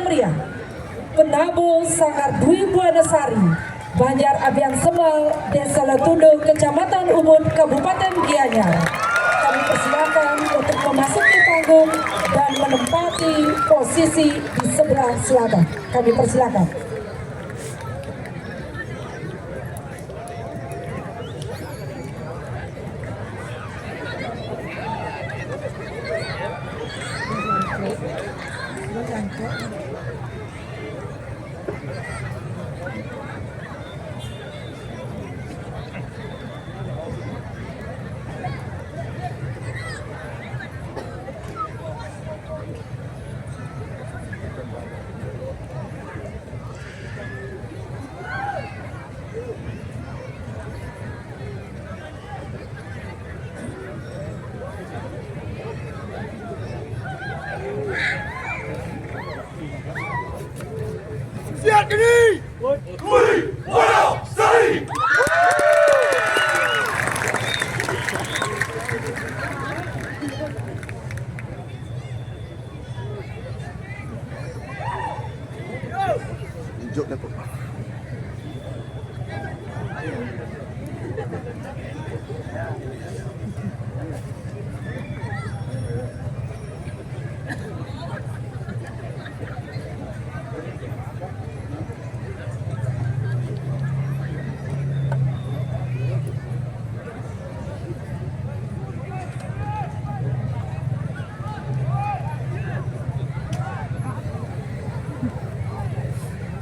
meriah Penabo Sanggar Dwi Buanasari, Banjar Abian Semal, Desa Letundo, Kecamatan Ubud, Kabupaten Gianyar. Kami persilakan untuk memasuki panggung dan menempati posisi di sebelah selatan. Kami persilakan. Siap gini, Dwi Buanasari. Tunjuk Datuk.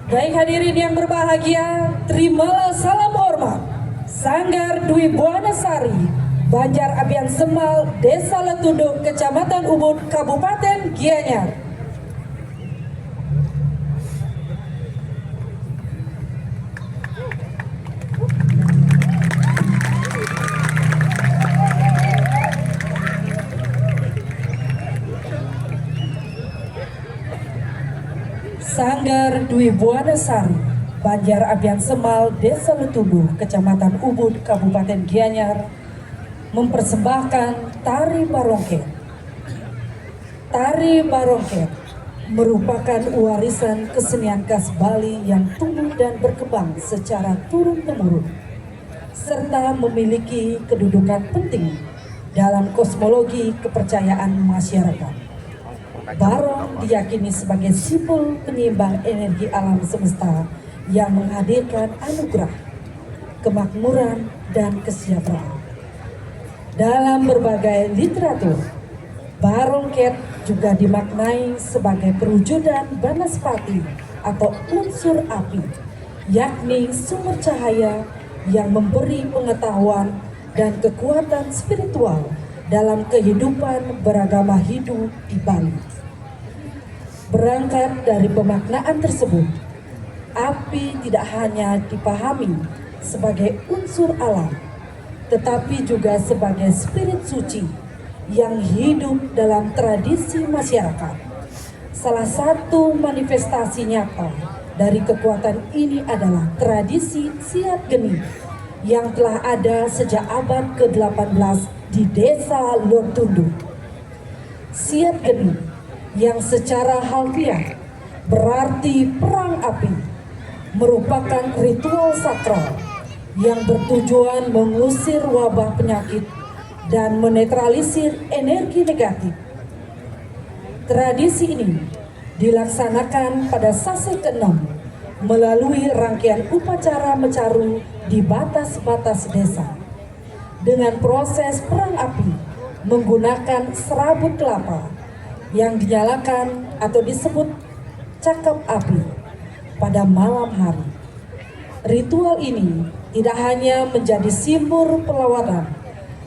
Baik hadirin yang berbahagia, terimalah salam hormat Sanggar Dwi Buanasari, Banjar Abian Semal, Desa Letundo, Kecamatan Ubud, Kabupaten Gianyar. Sanggar Dwi Buanasari, Banjar Abian Semal, Desa Letundo, Kecamatan Ubud, Kabupaten Gianyar, mempersembahkan Tari Barongket. Tari Barongket merupakan warisan kesenian khas Bali yang tumbuh dan berkembang secara turun-temurun, serta memiliki kedudukan penting dalam kosmologi kepercayaan masyarakat. Barong diyakini sebagai simbol penyeimbang energi alam semesta yang menghadirkan anugerah, kemakmuran, dan kesejahteraan. Dalam berbagai literatur, Barongket juga dimaknai sebagai perwujudan Banaspati atau unsur api, yakni sumber cahaya yang memberi pengetahuan dan kekuatan spiritual dalam kehidupan beragama Hindu di Bali. Berangkat dari pemaknaan tersebut, api tidak hanya dipahami sebagai unsur alam, tetapi juga sebagai spirit suci yang hidup dalam tradisi masyarakat. Salah satu manifestasi nyata dari kekuatan ini adalah tradisi siat geni yang telah ada sejak abad ke-18 di Desa Letundo. Siat geni yang secara harfiah berarti perang api, merupakan ritual sakral yang bertujuan mengusir wabah penyakit dan menetralisir energi negatif. Tradisi ini dilaksanakan pada sase ke-6 melalui rangkaian upacara mecaru di batas-batas desa dengan proses perang api menggunakan serabut kelapa yang dinyalakan atau disebut cakap api pada malam hari. Ritual ini tidak hanya menjadi simbol perlawanan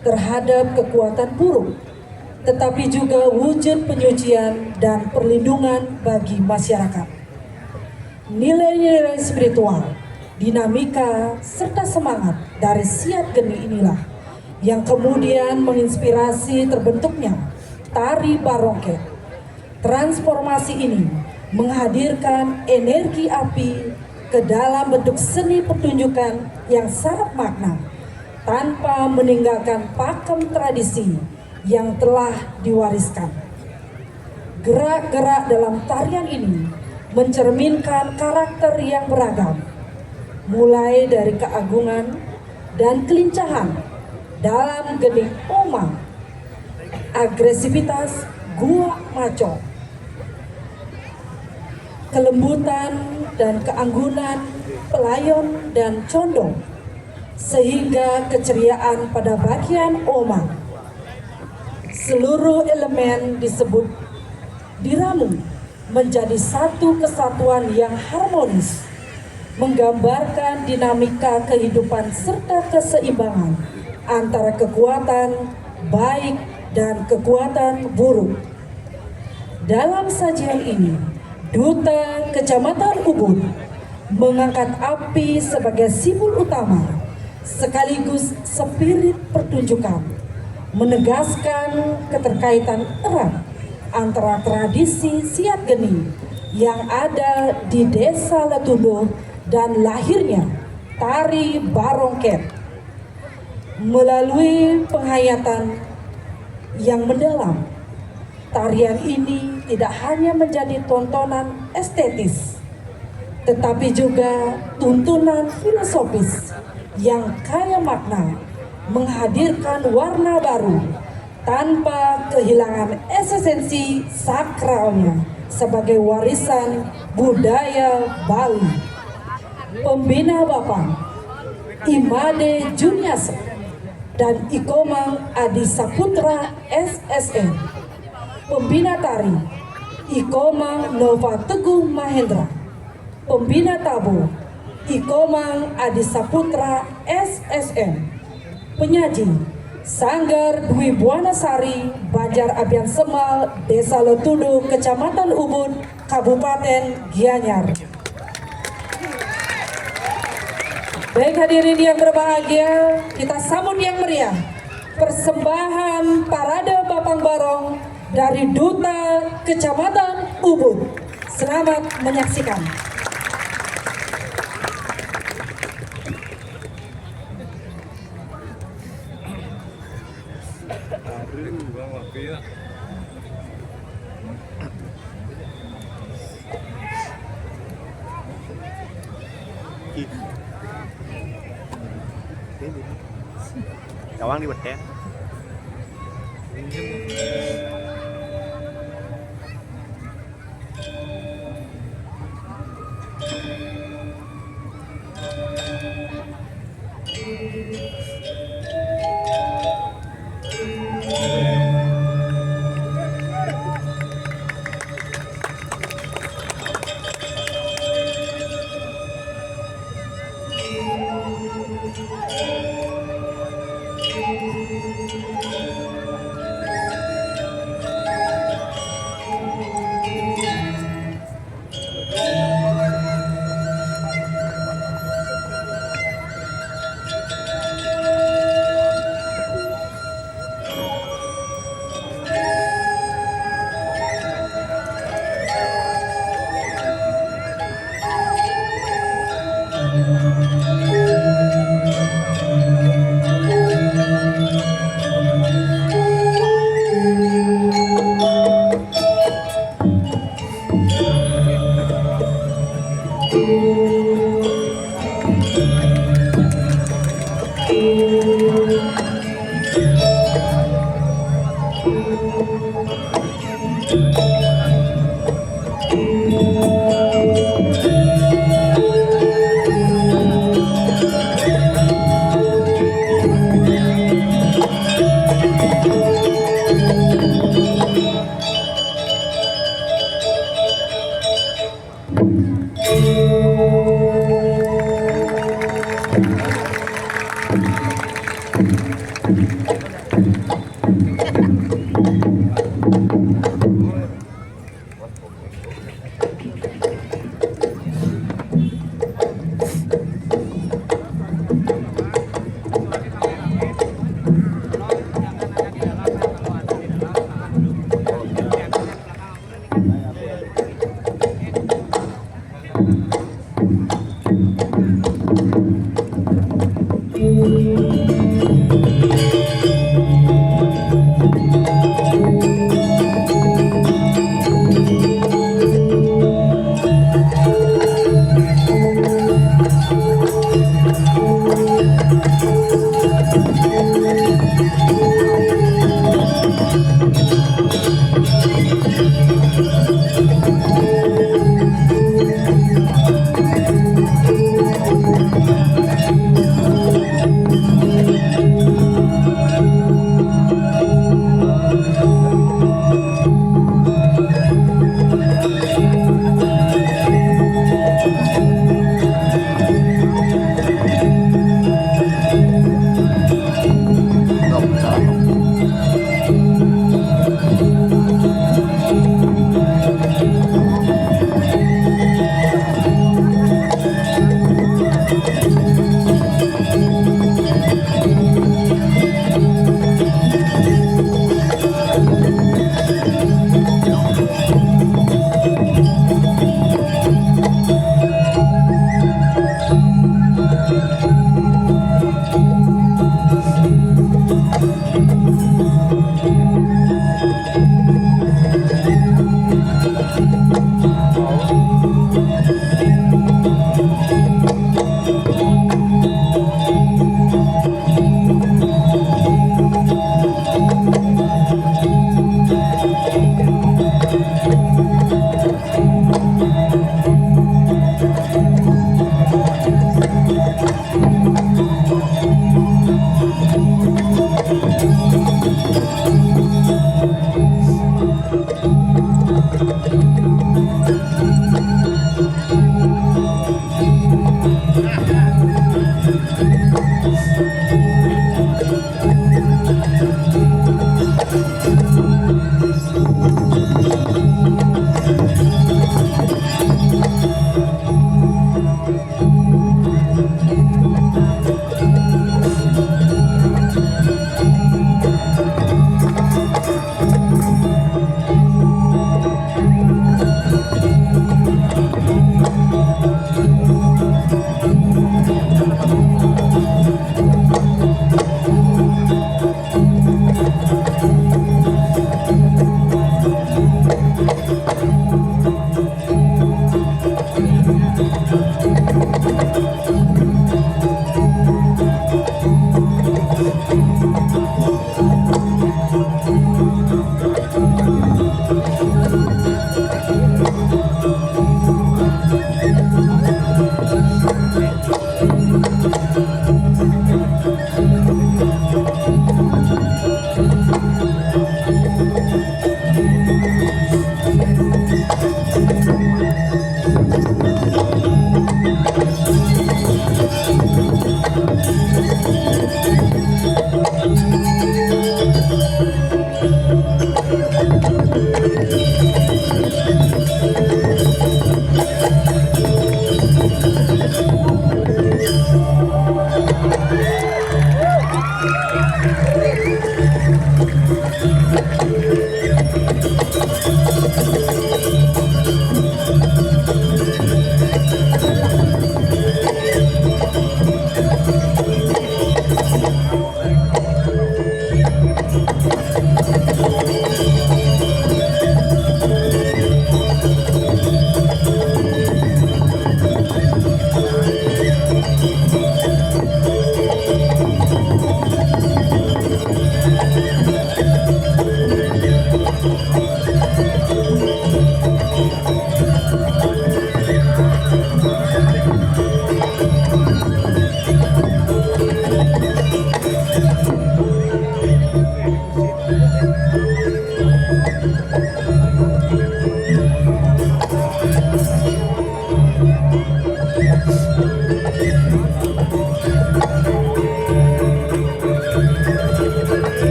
terhadap kekuatan buruk, tetapi juga wujud penyucian dan perlindungan bagi masyarakat. Nilai-nilai spiritual, dinamika, serta semangat dari siat geni inilah yang kemudian menginspirasi terbentuknya Tari Barongket. Transformasi ini menghadirkan energi api ke dalam bentuk seni pertunjukan yang syarat makna tanpa meninggalkan pakem tradisi yang telah diwariskan. Gerak-gerak dalam tarian ini mencerminkan karakter yang beragam, mulai dari keagungan dan kelincahan dalam geni Oma, agresivitas Gua Maco, kelembutan dan keanggunan Pelayon dan Condong, sehingga keceriaan pada bagian Oma. Seluruh elemen disebut diramu menjadi satu kesatuan yang harmonis, menggambarkan dinamika kehidupan serta keseimbangan antara kekuatan baik dan kekuatan buruk. Dalam sajian ini, Duta Kecamatan Ubud mengangkat api sebagai simbol utama sekaligus spirit pertunjukan, menegaskan keterkaitan erat antara tradisi siat geni yang ada di Desa Letundo dan lahirnya tari barongket. Melalui penghayatan yang mendalam, tarian ini tidak hanya menjadi tontonan estetis, tetapi juga tuntunan filosofis yang kaya makna, menghadirkan warna baru tanpa kehilangan esensi sakralnya sebagai warisan budaya Bali. Pembina Bapak Imade Juniasa dan Ikomang Adi Saputra SSN. Pembina Tari Ikomang Nova Teguh Mahendra. Pembina Tabu Ikomang Adi Saputra SSN. Penyaji Sanggar Dwi Buanasari Banjar Abian Semal, Desa Letundo, Kecamatan Ubud, Kabupaten Gianyar. Baik hadirin yang berbahagia, kita sambut yang meriah persembahan Parade Bapang Barong dari Duta Kecamatan Ubud. Selamat menyaksikan. Cawang di beten.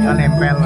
Nggak nempel.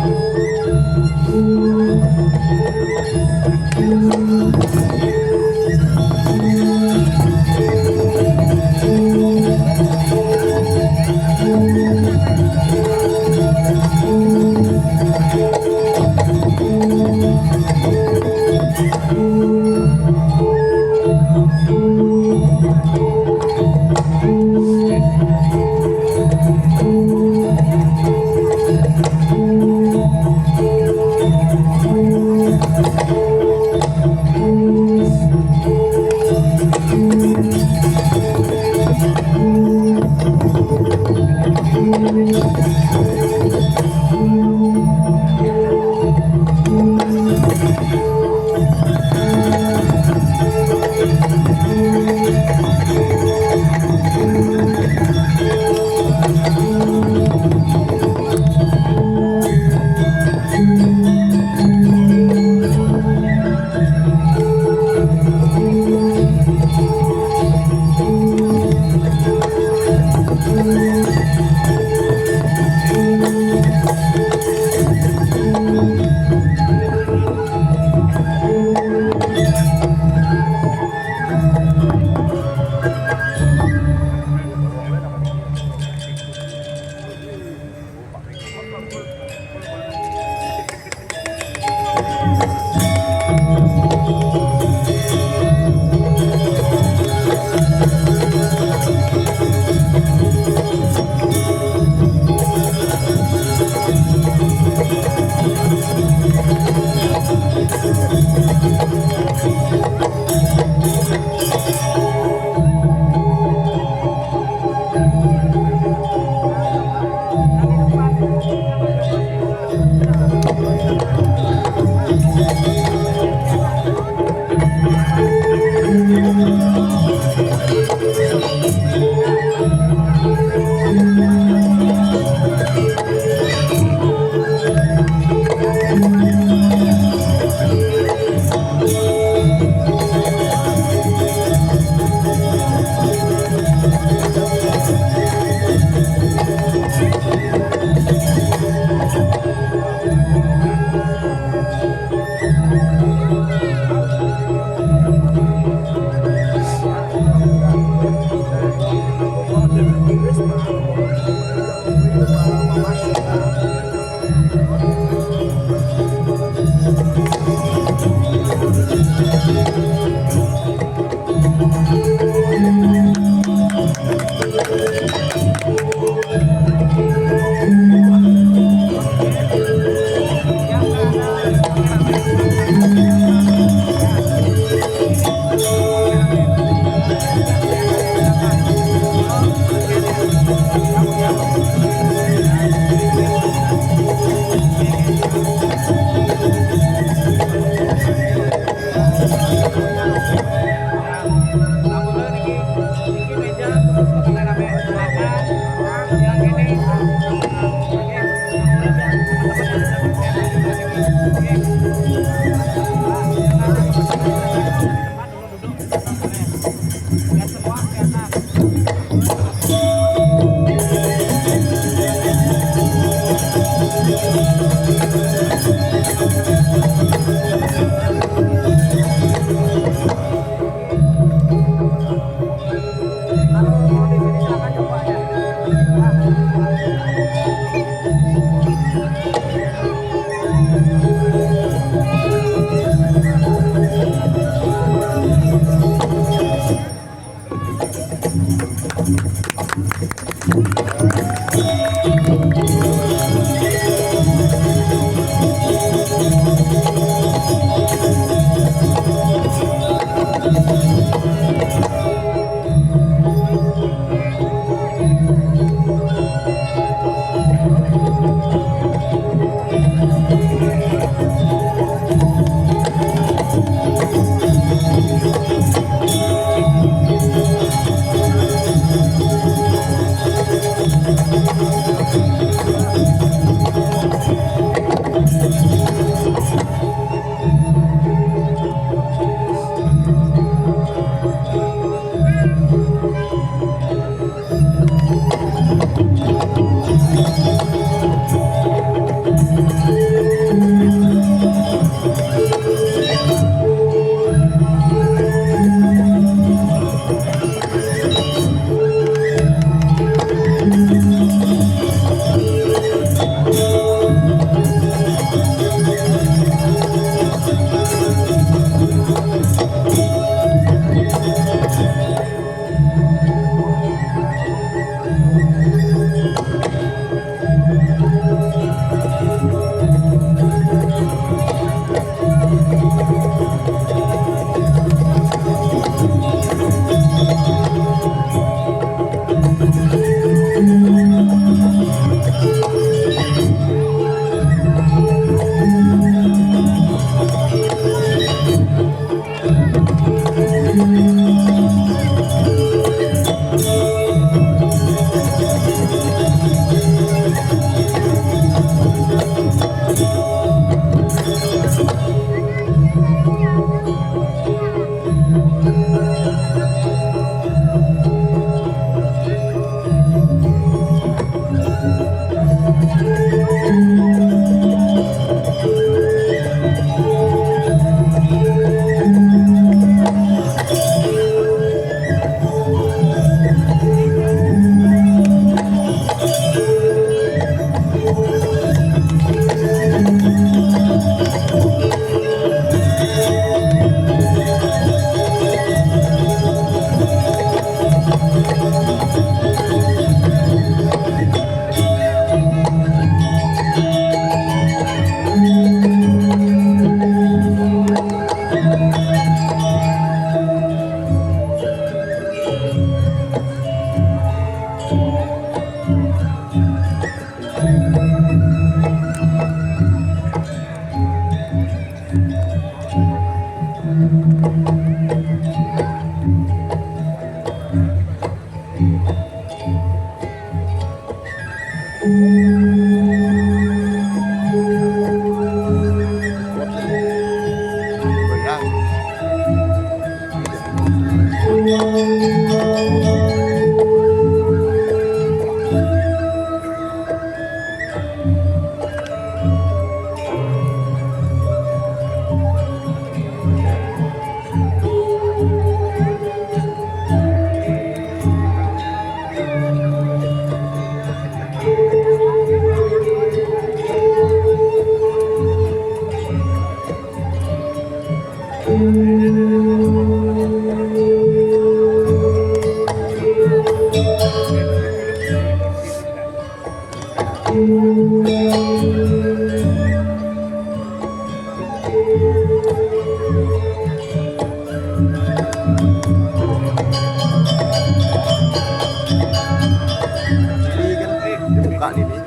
Buka ini.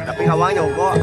Tapi hawanya kok.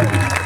Thank you.